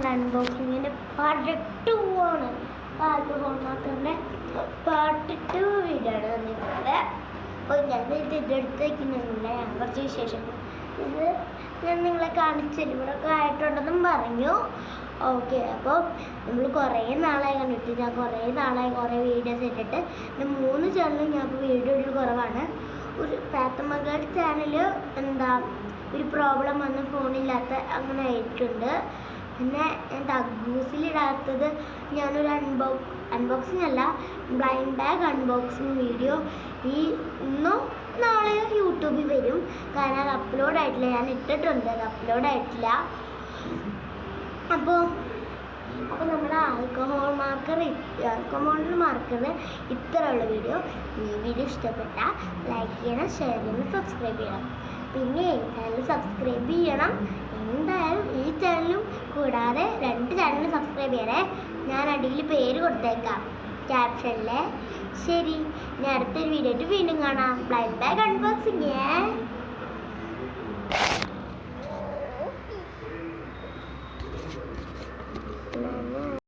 നമ്മുടെ അൺബോക്സിങ്ങിൻ്റെ പാർട്ട് 2 ആണ്. Alcohol മാർക്കറിൻ്റെ part 2 video ആണ് തന്നിട്ടുള്ളത്. അപ്പോൾ ഞാൻ ഇത് എടുത്ത് വയ്ക്കുന്നില്ല. ഞാൻ കുറച്ച് വിശേഷങ്ങൾ ഇത് ഞാൻ നിങ്ങളെ കാണിച്ചില്ല, ഇവിടെയൊക്കെ ആയിട്ടുണ്ടെന്നും പറഞ്ഞു. ഓക്കെ, അപ്പോൾ നമ്മൾ കുറേ നാളായി കണ്ടിട്ട്, ഞാൻ കുറേ നാളായി കുറേ വീഡിയോസ് ഇട്ടിട്ട്. പിന്നെ 3 ചാനലും ഞാൻ ഇപ്പോൾ വീഡിയോ ഇടൽ കുറവാണ്. ഒരു പാത്തമകളുടെ ചാനൽ ഒരു പ്രോബ്ലം വന്ന് ഫോണില്ലാത്ത അങ്ങനെ ആയിട്ടുണ്ട്. പിന്നെ ഞാൻ തഗ്ഗൂസിലിടാത്തത് ഞാനൊരു അൺബോക്സിങ് അല്ല, ബ്ലൈൻഡ് ബാഗ് അൺബോക്സിങ് വീഡിയോ ഇന്നോ നാളെയോ യൂട്യൂബിൽ വരും. കാരണം അത് അപ്ലോഡ് ആയിട്ടില്ല. ഞാൻ ഇട്ടിട്ടുണ്ട്, അത് അപ്ലോഡ് ആയിട്ടില്ല. അപ്പോൾ നമ്മുടെ ആൽക്കഹോൾ മാർക്കർ ഇത്രയുള്ള വീഡിയോ. ഈ വീഡിയോ ഇഷ്ടപ്പെട്ടാൽ ലൈക്ക് ചെയ്യണം, ഷെയർ ചെയ്യണം, സബ്സ്ക്രൈബ് ചെയ്യണം. പിന്നെ ചാനൽ സബ്സ്ക്രൈബ് ചെയ്യണം എന്തായാലും. ഈ ചാനലും കൂടാതെ 2 ചാനലും സബ്സ്ക്രൈബ് ചെയ്യണേ. ഞാൻ അടിയിൽ പേര് കൊടുത്തേക്കാം ക്യാപ്ഷനിൽ. ശരി, ഇനി അടുത്തൊരു വീഡിയോ ആയിട്ട് വീണ്ടും കാണാം. Blind bag unboxing.